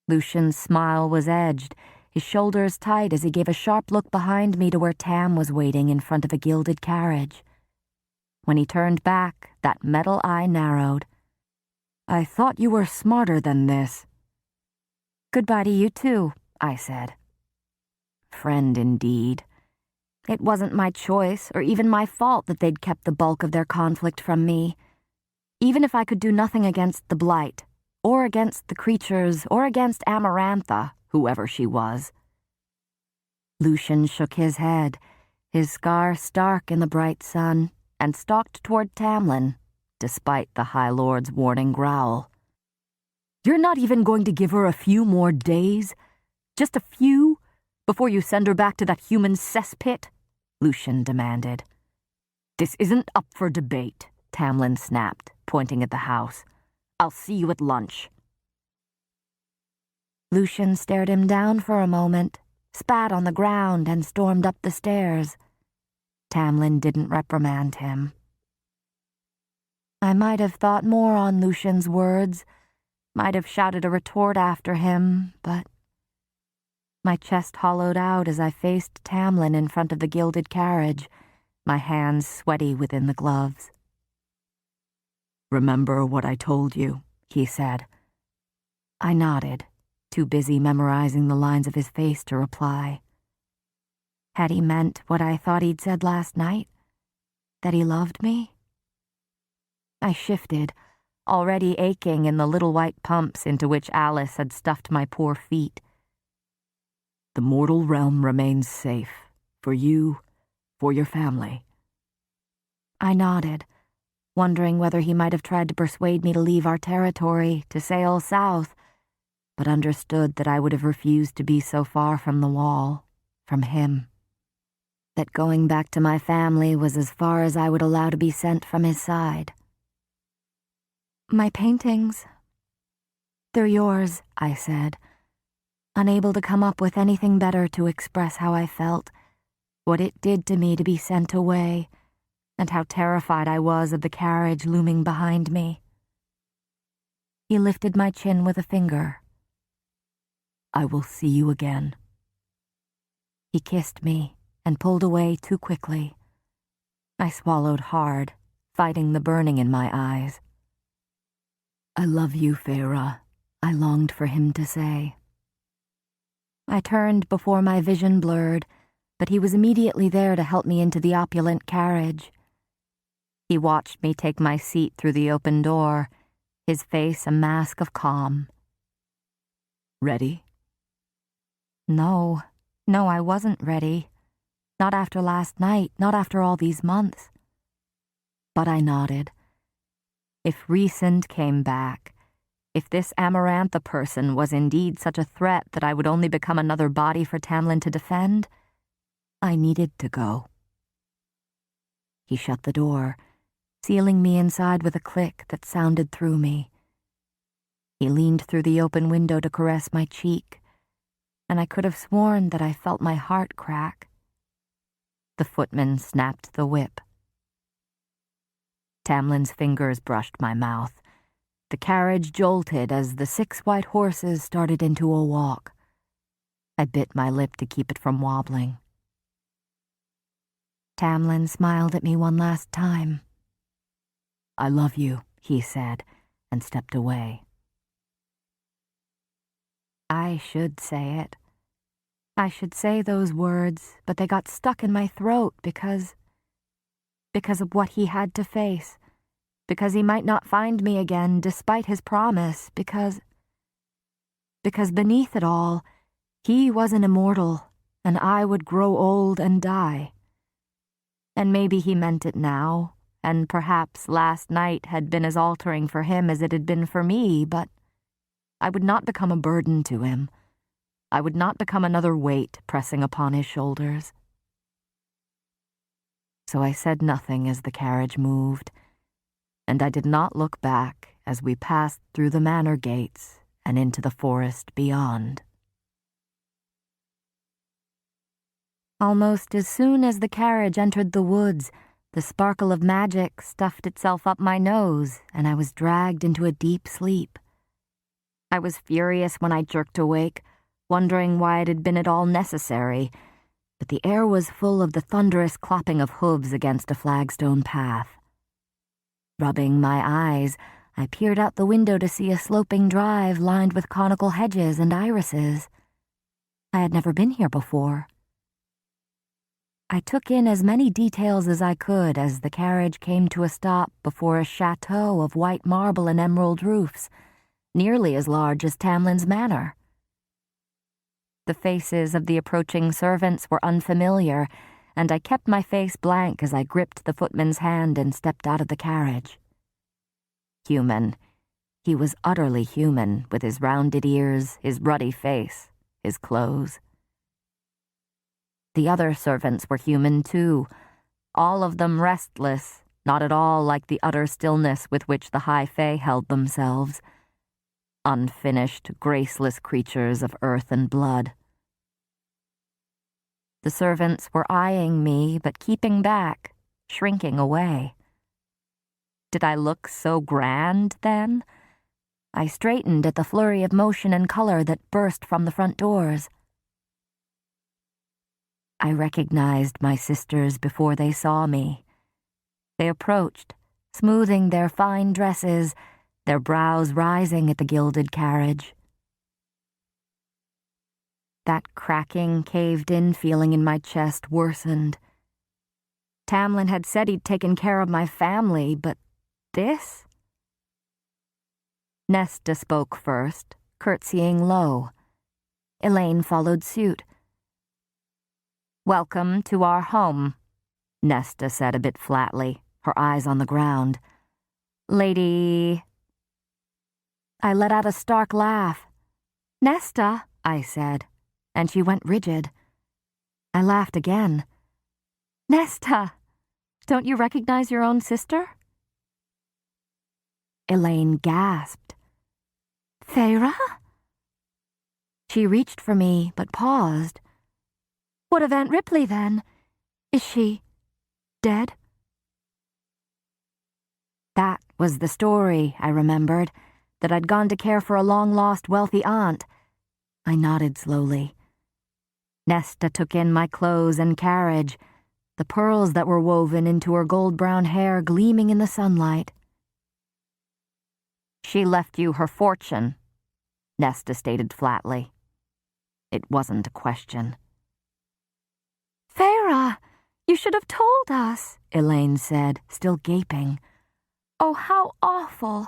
Lucian's smile was edged, his shoulders tight as he gave a sharp look behind me to where Tam was waiting in front of a gilded carriage. When he turned back, that metal eye narrowed. "I thought you were smarter than this." "Goodbye to you too," I said. Friend indeed. It wasn't my choice or even my fault that they'd kept the bulk of their conflict from me. Even if I could do nothing against the Blight, or against the creatures, or against Amarantha, whoever she was. Lucian shook his head, his scar stark in the bright sun, and stalked toward Tamlin, despite the High Lord's warning growl. You're not even going to give her a few more days? Just a few? Before you send her back to that human cesspit? Lucian demanded. This isn't up for debate, Tamlin snapped, pointing at the house. I'll see you at lunch. Lucian stared him down for a moment, spat on the ground, and stormed up the stairs. Tamlin didn't reprimand him. I might have thought more on Lucian's words, might have shouted a retort after him, but my chest hollowed out as I faced Tamlin in front of the gilded carriage, my hands sweaty within the gloves. Remember what I told you, he said. I nodded, too busy memorizing the lines of his face to reply. Had he meant what I thought he'd said last night? That he loved me? I shifted, already aching in the little white pumps into which Alice had stuffed my poor feet. The mortal realm remains safe, for you, for your family. I nodded, wondering whether he might have tried to persuade me to leave our territory, to sail south, but understood that I would have refused to be so far from the wall, from him. That going back to my family was as far as I would allow to be sent from his side. My paintings. They're yours, I said, unable to come up with anything better to express how I felt, what it did to me to be sent away, and how terrified I was of the carriage looming behind me. He lifted my chin with a finger. I will see you again. He kissed me and pulled away too quickly. I swallowed hard, fighting the burning in my eyes. I love you, Feyre, I longed for him to say. I turned before my vision blurred, but he was immediately there to help me into the opulent carriage. He watched me take my seat through the open door, his face a mask of calm. Ready? No, I wasn't ready. Not after last night, not after all these months. But I nodded. If Rhysand came back, if this Amarantha person was indeed such a threat that I would only become another body for Tamlin to defend, I needed to go. He shut the door, sealing me inside with a click that sounded through me. He leaned through the open window to caress my cheek, and I could have sworn that I felt my heart crack. The footman snapped the whip. Tamlin's fingers brushed my mouth. The carriage jolted as the 6 white horses started into a walk. I bit my lip to keep it from wobbling. Tamlin smiled at me one last time. I love you, he said, and stepped away. I should say it. I should say those words, but they got stuck in my throat because of what he had to face, because he might not find me again despite his promise, because beneath it all, he was an immortal, and I would grow old and die. And maybe he meant it now, and perhaps last night had been as altering for him as it had been for me, but I would not become a burden to him. I would not become another weight pressing upon his shoulders. So I said nothing as the carriage moved, and I did not look back as we passed through the manor gates and into the forest beyond. Almost as soon as the carriage entered the woods, the sparkle of magic stuffed itself up my nose, and I was dragged into a deep sleep. I was furious when I jerked awake, wondering why it had been at all necessary, but the air was full of the thunderous clopping of hooves against a flagstone path. Rubbing my eyes, I peered out the window to see a sloping drive lined with conical hedges and irises. I had never been here before. I took in as many details as I could as the carriage came to a stop before a chateau of white marble and emerald roofs, nearly as large as Tamlin's manor. The faces of the approaching servants were unfamiliar, and I kept my face blank as I gripped the footman's hand and stepped out of the carriage. Human. He was utterly human, with his rounded ears, his ruddy face, his clothes. The other servants were human too, all of them restless, not at all like the utter stillness with which the High Fae held themselves. Unfinished, graceless creatures of earth and blood. The servants were eyeing me, but keeping back, shrinking away. Did I look so grand, then? I straightened at the flurry of motion and color that burst from the front doors. I recognized my sisters before they saw me. They approached, smoothing their fine dresses, their brows rising at the gilded carriage. That cracking, caved-in feeling in my chest worsened. Tamlin had said he'd taken care of my family, but this? Nesta spoke first, curtsying low. Elaine followed suit. "Welcome to our home," Nesta said a bit flatly, her eyes on the ground. "Lady..." I let out a stark laugh. "Nesta," I said, and she went rigid. I laughed again. "Nesta, don't you recognize your own sister?" Elaine gasped. "Feyre?" She reached for me, but paused. "What of Aunt Ripley, then? Is she dead?" That was the story, I remembered, that I'd gone to care for a long-lost wealthy aunt. I nodded slowly. Nesta took in my clothes and carriage, the pearls that were woven into her gold-brown hair gleaming in the sunlight. "She left you her fortune," Nesta stated flatly. It wasn't a question. "Feyre, you should have told us," Elaine said, still gaping. "Oh, how awful.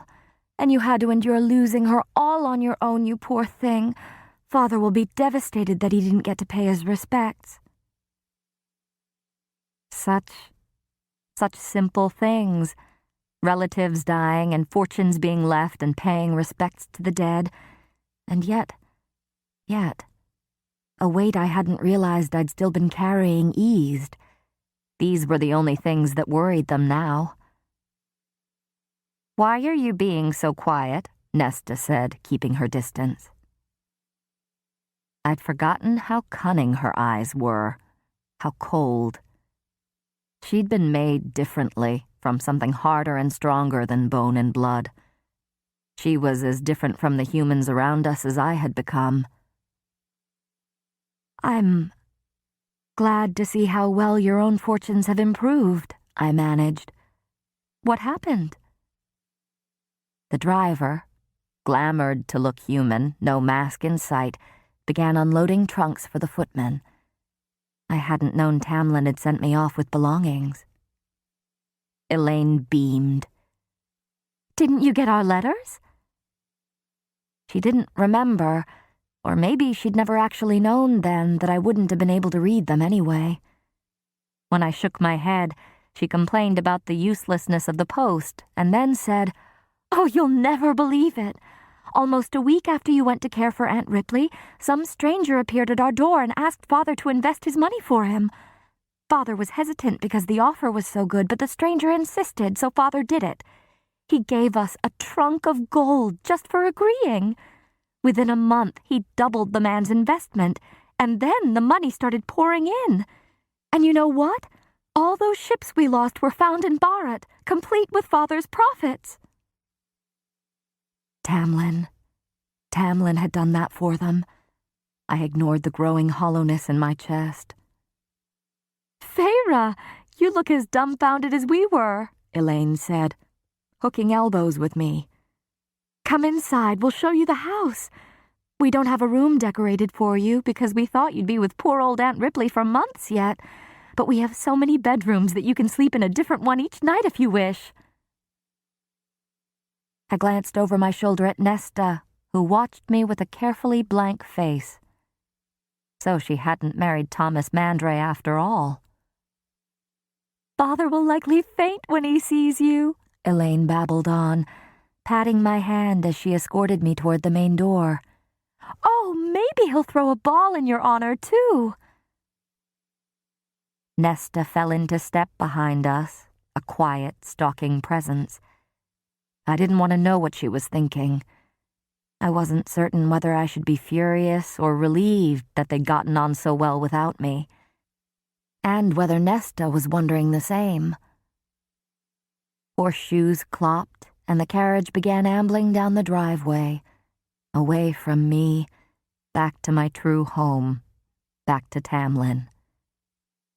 And you had to endure losing her all on your own, you poor thing. Father will be devastated that he didn't get to pay his respects." Such simple things. Relatives dying and fortunes being left and paying respects to the dead. And yet, a weight I hadn't realized I'd still been carrying eased. These were the only things that worried them now. "Why are you being so quiet?" Nesta said, keeping her distance. I'd forgotten how cunning her eyes were, how cold. She'd been made differently, from something harder and stronger than bone and blood. She was as different from the humans around us as I had become. "I'm glad to see how well your own fortunes have improved," I managed. "What happened?" The driver, glamoured to look human, no mask in sight, began unloading trunks for the footman. I hadn't known Tamlin had sent me off with belongings. Elaine beamed. "Didn't you get our letters?" She didn't remember, or maybe she'd never actually known then that I wouldn't have been able to read them anyway. When I shook my head, she complained about the uselessness of the post, and then said, "Oh, you'll never believe it. Almost a week after you went to care for Aunt Ripley, some stranger appeared at our door and asked Father to invest his money for him. Father was hesitant because the offer was so good, but the stranger insisted, so Father did it. He gave us a trunk of gold just for agreeing. Within a month, he doubled the man's investment, and then the money started pouring in. And you know what? All those ships we lost were found in Barrett, complete with Father's profits." Tamlin had done that for them. I ignored the growing hollowness in my chest. "Feyre, you look as dumbfounded as we were," Elaine said, hooking elbows with me. "Come inside, we'll show you the house. We don't have a room decorated for you because we thought you'd be with poor old Aunt Ripley for months yet, but we have so many bedrooms that you can sleep in a different one each night if you wish." I glanced over my shoulder at Nesta, who watched me with a carefully blank face. So she hadn't married Thomas Mandray after all. "Father will likely faint when he sees you," Elaine babbled on, patting my hand as she escorted me toward the main door. "Oh, maybe he'll throw a ball in your honor, too." Nesta fell into step behind us, a quiet, stalking presence. I didn't want to know what she was thinking. I wasn't certain whether I should be furious or relieved that they'd gotten on so well without me, and whether Nesta was wondering the same. Horseshoes clopped, and the carriage began ambling down the driveway, away from me, back to my true home, back to Tamlin.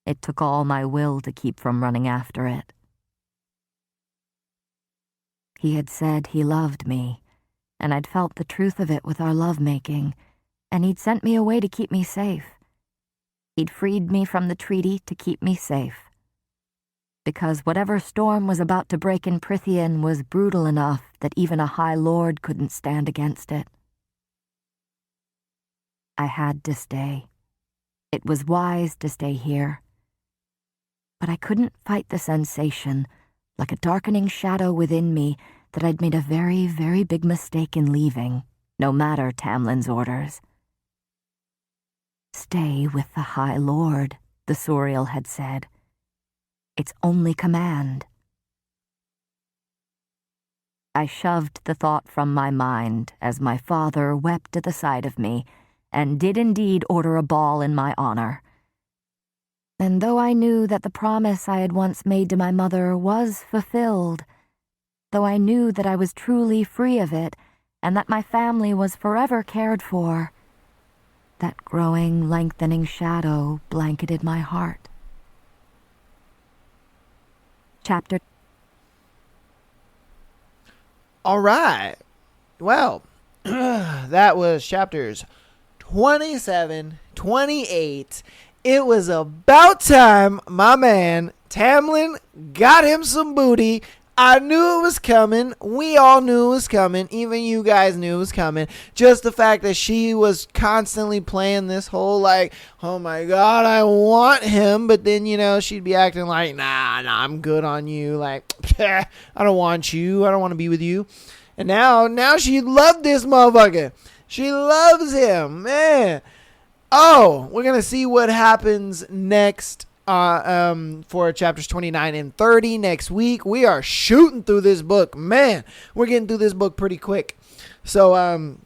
It took all my will to keep from running after it. He had said he loved me, and I'd felt the truth of it with our lovemaking, and he'd sent me away to keep me safe. He'd freed me from the treaty to keep me safe. Because whatever storm was about to break in Prithian was brutal enough that even a High Lord couldn't stand against it. I had to stay. It was wise to stay here. But I couldn't fight the sensation, like a darkening shadow within me, that I'd made a very, very big mistake in leaving, no matter Tamlin's orders. "Stay with the High Lord," the Suriel had said. "It's only command." I shoved the thought from my mind as my father wept at the sight of me, and did indeed order a ball in my honor. And though I knew that the promise I had once made to my mother was fulfilled, though I knew that I was truly free of it, and that my family was forever cared for, that growing, lengthening shadow blanketed my heart. Chapter. All right. Well, that was chapters 27, 28. It was about time my man Tamlin got him some booty. I knew it was coming. We all knew it was coming. Even you guys knew it was coming. Just the fact that she was constantly playing this whole like, oh my God, I want him. But then, she'd be acting like, nah, I'm good on you. Like, I don't want you. I don't want to be with you. And now she loved this motherfucker. She loves him, man. Oh, we're going to see what happens next for chapters 29 and 30 next week. We are shooting through this book. Man, we're getting through this book pretty quick. So,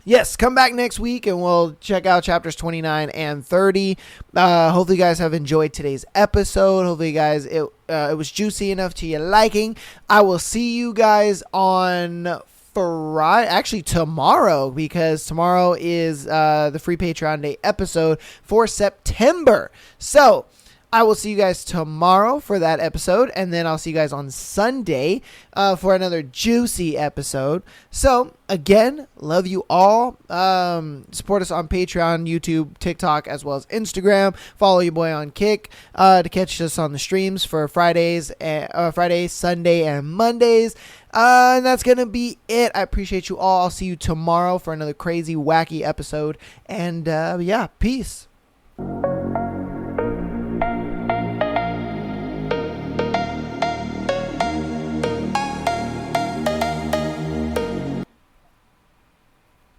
yes, come back next week and we'll check out chapters 29 and 30. Hopefully you guys have enjoyed today's episode. Hopefully you guys, it was juicy enough to your liking. I will see you guys on Friday, actually tomorrow, because tomorrow is the free Patreon Day episode for September. So I will see you guys tomorrow for that episode, and then I'll see you guys on Sunday for another juicy episode. So again, love you all. Support us on Patreon, YouTube, TikTok, as well as Instagram. Follow your boy on Kick to catch us on the streams for Fridays, Sunday, and Mondays. And that's going to be it. I appreciate you all. I'll see you tomorrow for another crazy, wacky episode. And yeah, peace.